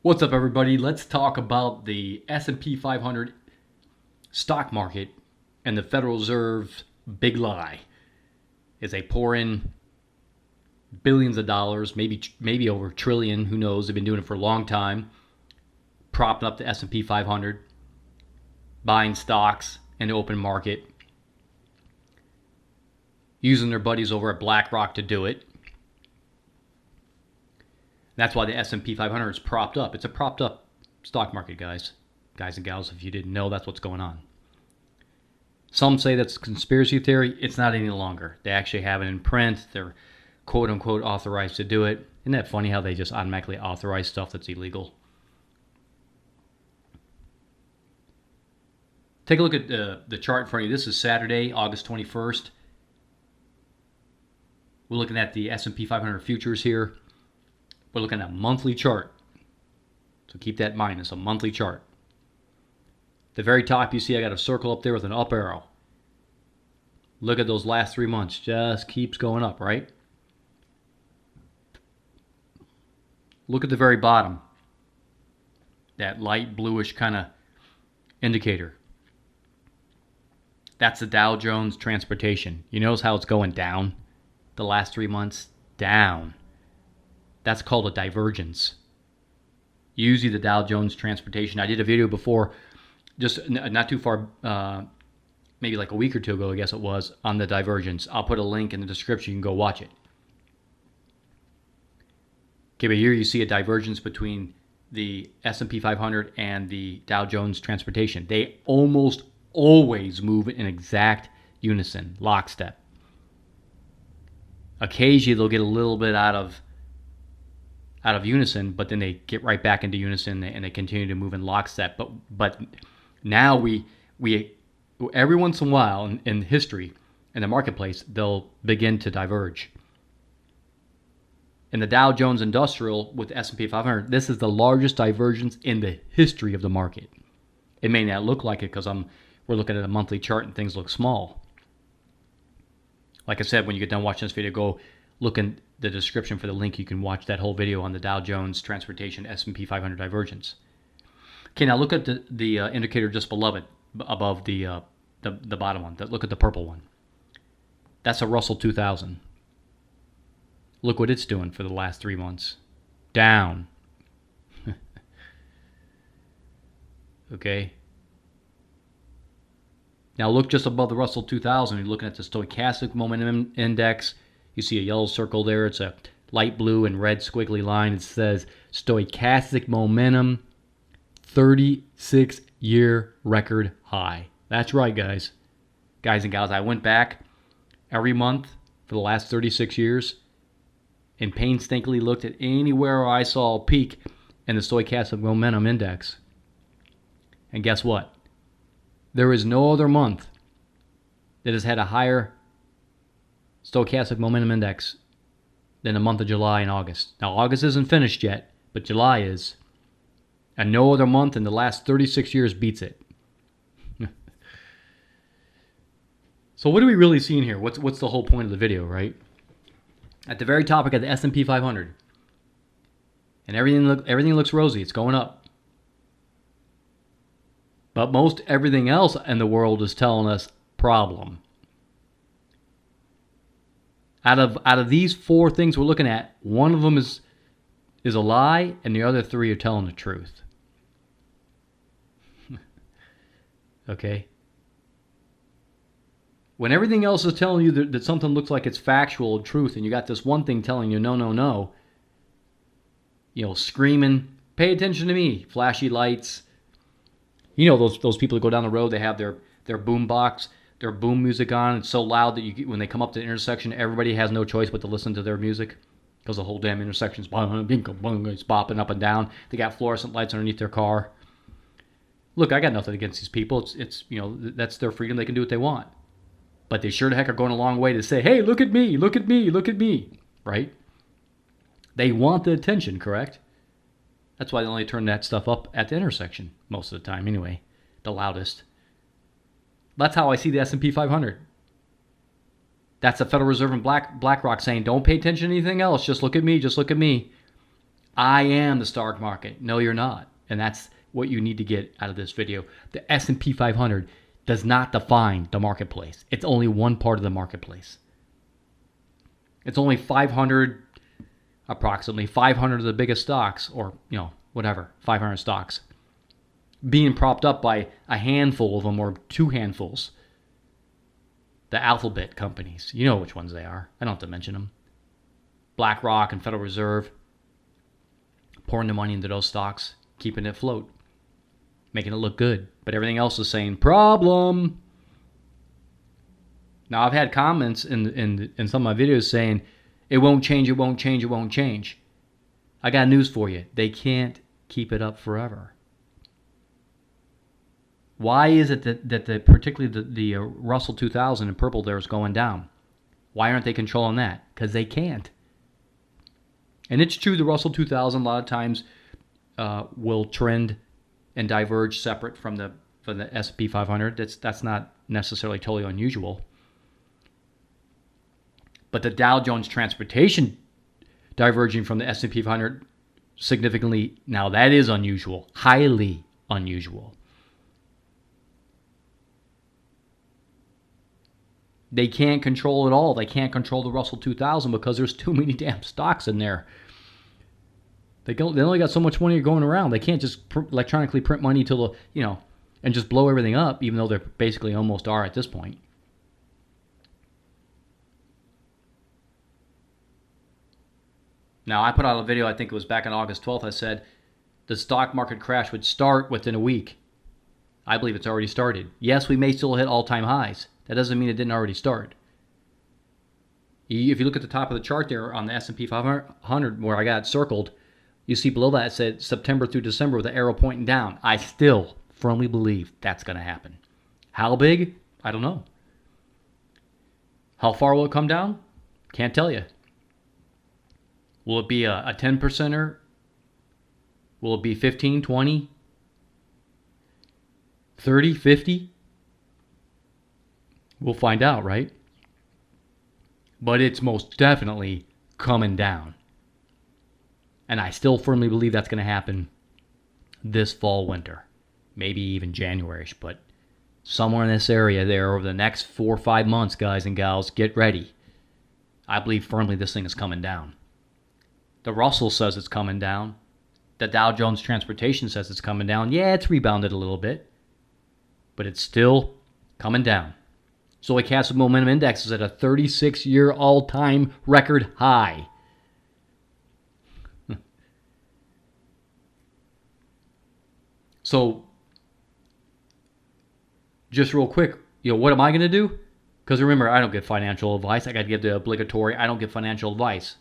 What's up, everybody? Let's talk about the S&P 500 stock market and the Federal Reserve's big lie as they pour in billions of dollars, maybe over a trillion, who knows? They've been doing it for a long time, propping up the S&P 500, buying stocks in the open market, using their buddies over at Blackrock to do it. That's why the S&P 500 is propped up. It's a propped up stock market, guys and gals. If you didn't know, that's what's going on. Some say that's conspiracy theory. It's not any longer. They actually have it in print. They're quote unquote authorized to do it. Isn't that funny how they just automatically authorize stuff that's illegal? Take a look at the chart in front of you. This is Saturday, August 21st. We're looking at the S&P 500 futures here. We're looking at a monthly chart. So keep that in mind. It's a monthly chart. The very top, you see I got a circle up there with an up arrow. Look at those last 3 months. Just keeps going up, right? Look at the very bottom. That light bluish kind of indicator. That's the Dow Jones Transportation. You notice how it's going down the last 3 months? Down. That's called a divergence. Usually the Dow Jones Transportation. I did a video before, just not too far, maybe like a week or two ago, I guess it was, on the divergence. I'll put a link in the description. You can go watch it. Okay, but here you see a divergence between the S&P 500 and the Dow Jones Transportation. They almost always move in exact unison, lockstep. Occasionally they'll get a little bit out of unison, but then they get right back into unison and they continue to move in lockstep. But now we every once in a while in history, in the marketplace, they'll begin to diverge. In the Dow Jones Industrial with the S&P 500, this is the largest divergence in the history of the market. It may not look like it because we're looking at a monthly chart and things look small. Like I said, when you get done watching this video, go look in the description for the link. You can watch that whole video on the Dow Jones Transportation S&P 500 divergence. Okay, now look at the indicator just below it, above the bottom one. Look at the purple one. That's a Russell 2000. Look what it's doing for the last 3 months. Down. Okay. Now look just above the Russell 2000. You're looking at the Stochastic Momentum Index. You see a yellow circle there. It's a light blue and red squiggly line. It says Stochastic Momentum 36-year record high. That's right, guys and gals. I went back every month for the last 36 years and painstakingly looked at anywhere I saw a peak in the Stochastic Momentum Index. And guess what? There is no other month that has had a higher Stochastic Momentum Index than the month of July and August. Now, August isn't finished yet, but July is. And no other month in the last 36 years beats it. So what are we really seeing here? What's the whole point of the video, right? At the very top, I got the S&P 500. And everything looks rosy. It's going up. But most everything else in the world is telling us problem. Out of these 4 things we're looking at, one of them is a lie, and the other 3 are telling the truth. Okay? When everything else is telling you that something looks like it's factual truth, and you got this one thing telling you no, screaming, pay attention to me, flashy lights. You know those people that go down the road, they have their boom box, their boom music on. It's so loud that when they come up to the intersection, everybody has no choice but to listen to their music because the whole damn intersection's bopping up and down. They got fluorescent lights underneath their car. Look, I got nothing against these people. It's that's their freedom. They can do what they want. But they sure the heck are going a long way to say, hey, look at me, look at me, look at me, right? They want the attention, correct? That's why they only turn that stuff up at the intersection most of the time anyway, the loudest. That's how I see the S&P 500. That's the Federal Reserve and BlackRock saying, don't pay attention to anything else. Just look at me. Just look at me. I am the stock market. No, you're not. And that's what you need to get out of this video. The S&P 500 does not define the marketplace. It's only one part of the marketplace. It's only 500, approximately 500 of the biggest stocks, or, whatever, 500 stocks, being propped up by a handful of them or two handfuls. The alphabet companies. You know which ones they are. I don't have to mention them. Blackrock and Federal Reserve. Pouring the money into those stocks, keeping it afloat, making it look good. But everything else is saying, problem. Now, I've had comments in some of my videos saying, it won't change, it won't change, it won't change. I got news for you. They can't keep it up forever. Why is it that particularly the Russell 2000 in purple there is going down? Why aren't they controlling that? Because they can't. And it's true, the Russell 2000 a lot of times will trend and diverge separate from the S&P 500. That's not necessarily totally unusual. But the Dow Jones Transportation diverging from the S&P 500 significantly, now that is unusual, highly unusual. They can't control it all. They can't control the Russell 2000 because there's too many damn stocks in there. They only got so much money going around. They can't just electronically print money till and just blow everything up, even though they basically almost are at this point. Now, I put out a video, I think it was back on August 12th, I said the stock market crash would start within a week. I believe it's already started. Yes, we may still hit all-time highs. That doesn't mean it didn't already start. If you look at the top of the chart there on the S&P 500, where I got it circled, you see below that it said September through December with the arrow pointing down. I still firmly believe that's going to happen. How big? I don't know. How far will it come down? Can't tell you. Will it be a 10%er? Will it be 15, 20, 30, 50? We'll find out, right? But it's most definitely coming down. And I still firmly believe that's going to happen this fall, winter. Maybe even January-ish, but somewhere in this area there over the next 4 or 5 months, guys and gals, get ready. I believe firmly this thing is coming down. The Russell says it's coming down. The Dow Jones Transportation says it's coming down. Yeah, it's rebounded a little bit, but it's still coming down. Stochastic Momentum Index is at a 36-year all-time record high. So, just real quick, what am I going to do? Because remember, I don't give financial advice. I got to give the obligatory. I don't give financial advice.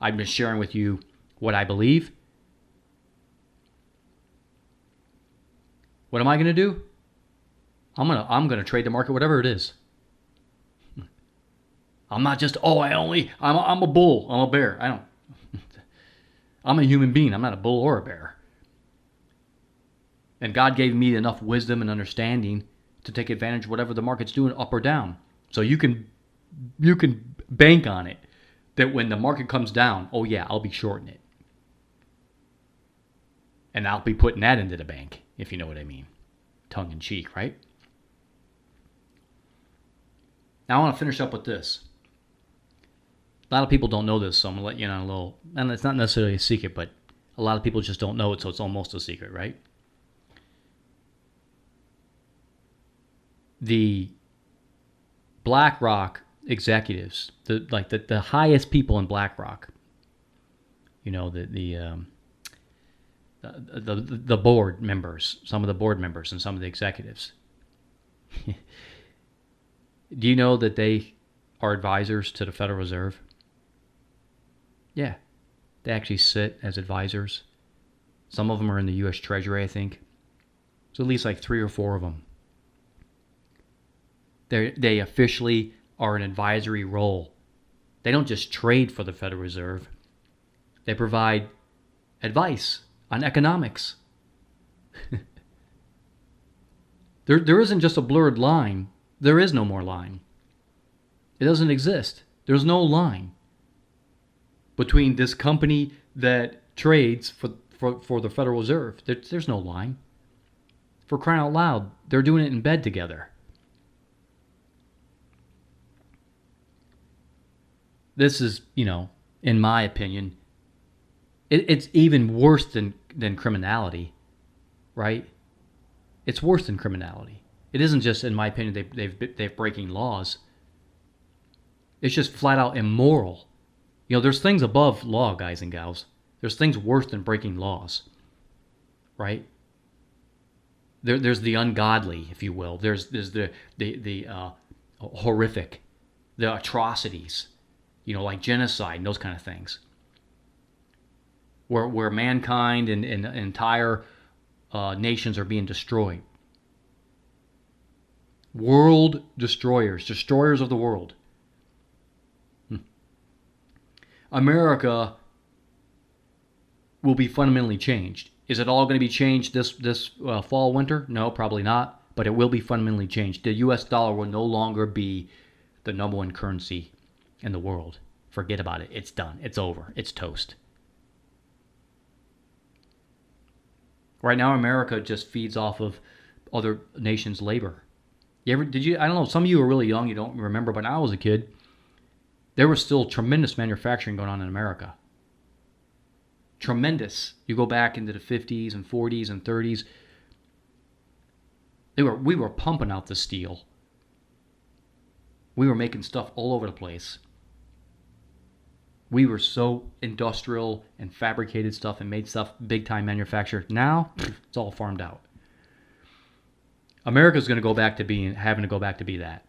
I'm just sharing with you what I believe. What am I going to do? I'm gonna trade the market, whatever it is. I'm not just I'm a bull. I'm a bear. I'm a human being. I'm not a bull or a bear. And God gave me enough wisdom and understanding to take advantage of whatever the market's doing, up or down. So you can bank on it that when the market comes down, oh yeah, I'll be shorting it. And I'll be putting that into the bank, if you know what I mean. Tongue in cheek, right? Now I want to finish up with this. A lot of people don't know this, so I'm going to let you in on a little, and it's not necessarily a secret, but a lot of people just don't know it, so it's almost a secret, right? The BlackRock executives, the highest people in BlackRock, the board members, some of the board members and some of the executives. Do you know that they are advisors to the Federal Reserve? Yeah, they actually sit as advisors. Some of them are in the U.S. Treasury, I think. So at least like 3 or 4 of them. They officially are an advisory role. They don't just trade for the Federal Reserve. They provide advice on economics. There isn't just a blurred line. There is no more line. It doesn't exist. There's no line between this company that trades for the Federal Reserve. There's no line. For crying out loud, they're doing it in bed together. This is, in my opinion, it's even worse than criminality, right? It's worse than criminality. It isn't just, in my opinion, they're breaking laws. It's just flat out immoral. There's things above law, guys and gals. There's things worse than breaking laws, right? There's the ungodly, if you will. There's the horrific, the atrocities, like genocide and those kind of things, where mankind and entire nations are being destroyed. World destroyers of the world. America will be fundamentally changed. Is it all going to be changed this fall, winter? No, probably not. But it will be fundamentally changed. The U.S. dollar will no longer be the number one currency in the world. Forget about it. It's done. It's over. It's toast. Right now, America just feeds off of other nations' labor. I don't know, some of you are really young, you don't remember, but when I was a kid, there was still tremendous manufacturing going on in America. Tremendous. You go back into the 50s and 40s and 30s. We were pumping out the steel. We were making stuff all over the place. We were so industrial and fabricated stuff and made stuff big time manufactured. Now, it's all farmed out. America's going to go back to having to go back to be that.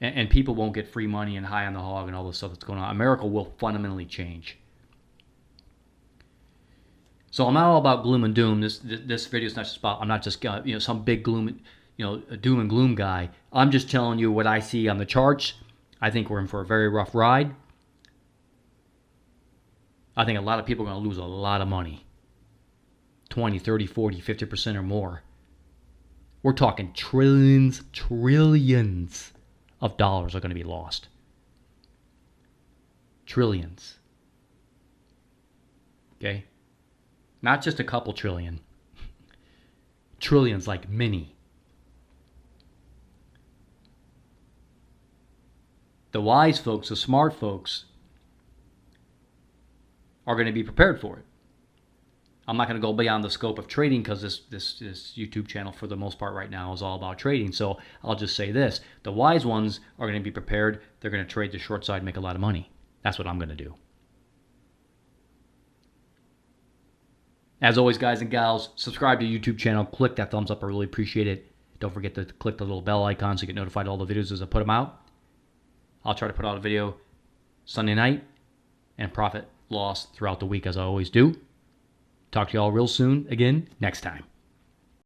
And people won't get free money and high on the hog and all this stuff that's going on. America will fundamentally change. So I'm not all about gloom and doom. This video is not just about, I'm not just some big gloom, a doom and gloom guy. I'm just telling you what I see on the charts. I think we're in for a very rough ride. I think a lot of people are going to lose a lot of money. 20, 30, 40, 50% or more. We're talking trillions of dollars are going to be lost. Trillions. Okay? Not just a couple trillion. Trillions, like many. The wise folks, the smart folks, are going to be prepared for it. I'm not going to go beyond the scope of trading because this YouTube channel, for the most part right now, is all about trading. So I'll just say this. The wise ones are going to be prepared. They're going to trade the short side and make a lot of money. That's what I'm going to do. As always, guys and gals, subscribe to the YouTube channel. Click that thumbs up. I really appreciate it. Don't forget to click the little bell icon so you get notified of all the videos as I put them out. I'll try to put out a video Sunday night and profit loss throughout the week as I always do. Talk to you all real soon again next time.